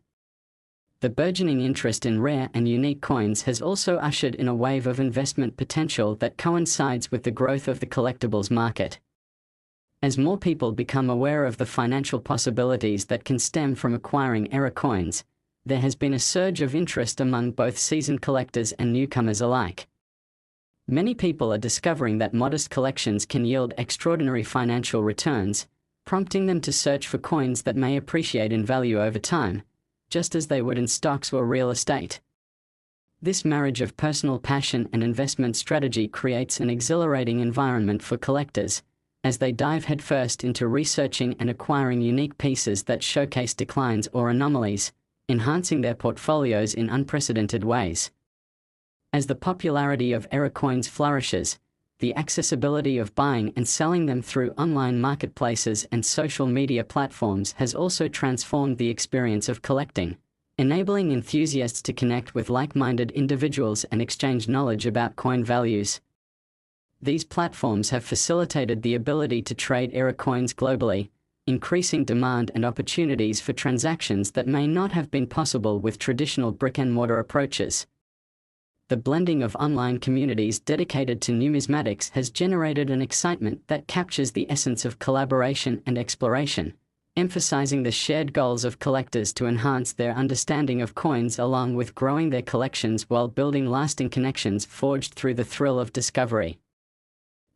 The burgeoning interest in rare and unique coins has also ushered in a wave of investment potential that coincides with the growth of the collectibles market. As more people become aware of the financial possibilities that can stem from acquiring error coins, there has been a surge of interest among both seasoned collectors and newcomers alike. Many people are discovering that modest collections can yield extraordinary financial returns, prompting them to search for coins that may appreciate in value over time, just as they would in stocks or real estate. This marriage of personal passion and investment strategy creates an exhilarating environment for collectors, as they dive headfirst into researching and acquiring unique pieces that showcase declines or anomalies, enhancing their portfolios in unprecedented ways. As the popularity of era coins flourishes, the accessibility of buying and selling them through online marketplaces and social media platforms has also transformed the experience of collecting, enabling enthusiasts to connect with like-minded individuals and exchange knowledge about coin values. These platforms have facilitated the ability to trade era coins globally, increasing demand and opportunities for transactions that may not have been possible with traditional brick-and-mortar approaches. The blending of online communities dedicated to numismatics has generated an excitement that captures the essence of collaboration and exploration, emphasizing the shared goals of collectors to enhance their understanding of coins along with growing their collections while building lasting connections forged through the thrill of discovery.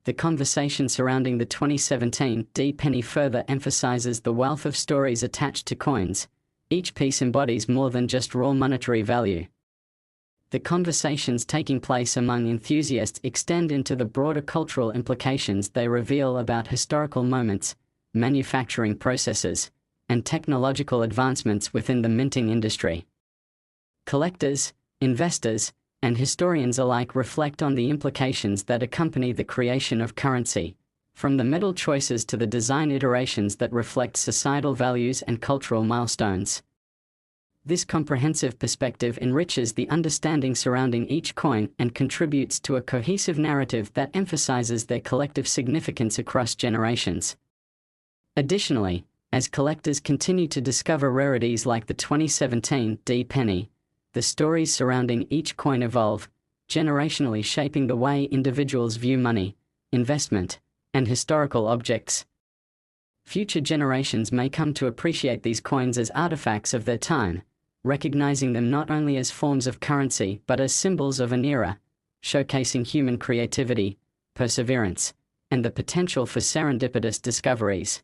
The conversation surrounding the 2017 penny further emphasizes the wealth of stories attached to coins. Each piece embodies more than just raw monetary value. The conversations taking place among enthusiasts extend into the broader cultural implications they reveal about historical moments, manufacturing processes, and technological advancements within the minting industry. Collectors, investors, and historians alike reflect on the implications that accompany the creation of currency, from the metal choices to the design iterations that reflect societal values and cultural milestones. This comprehensive perspective enriches the understanding surrounding each coin and contributes to a cohesive narrative that emphasizes their collective significance across generations. Additionally, as collectors continue to discover rarities like the 2017 penny, the stories surrounding each coin evolve, generationally shaping the way individuals view money, investment, and historical objects. Future generations may come to appreciate these coins as artifacts of their time, recognizing them not only as forms of currency but as symbols of an era, showcasing human creativity, perseverance, and the potential for serendipitous discoveries.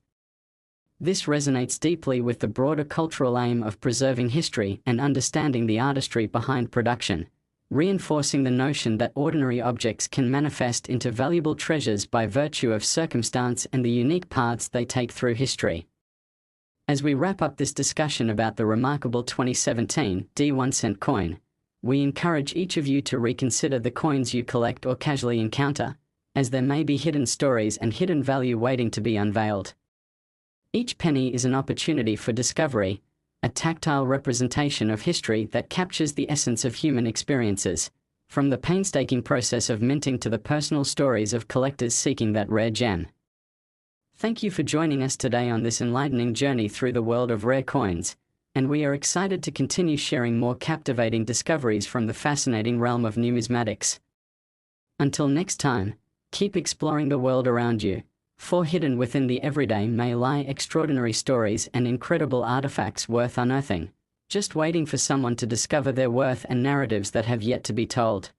This resonates deeply with the broader cultural aim of preserving history and understanding the artistry behind production, reinforcing the notion that ordinary objects can manifest into valuable treasures by virtue of circumstance and the unique paths they take through history. As we wrap up this discussion about the remarkable 2017 1-cent coin, we encourage each of you to reconsider the coins you collect or casually encounter, as there may be hidden stories and hidden value waiting to be unveiled. Each penny is an opportunity for discovery, a tactile representation of history that captures the essence of human experiences, from the painstaking process of minting to the personal stories of collectors seeking that rare gem. Thank you for joining us today on this enlightening journey through the world of rare coins, and we are excited to continue sharing more captivating discoveries from the fascinating realm of numismatics. Until next time, keep exploring the world around you, for hidden within the everyday may lie extraordinary stories and incredible artifacts worth unearthing, just waiting for someone to discover their worth and narratives that have yet to be told.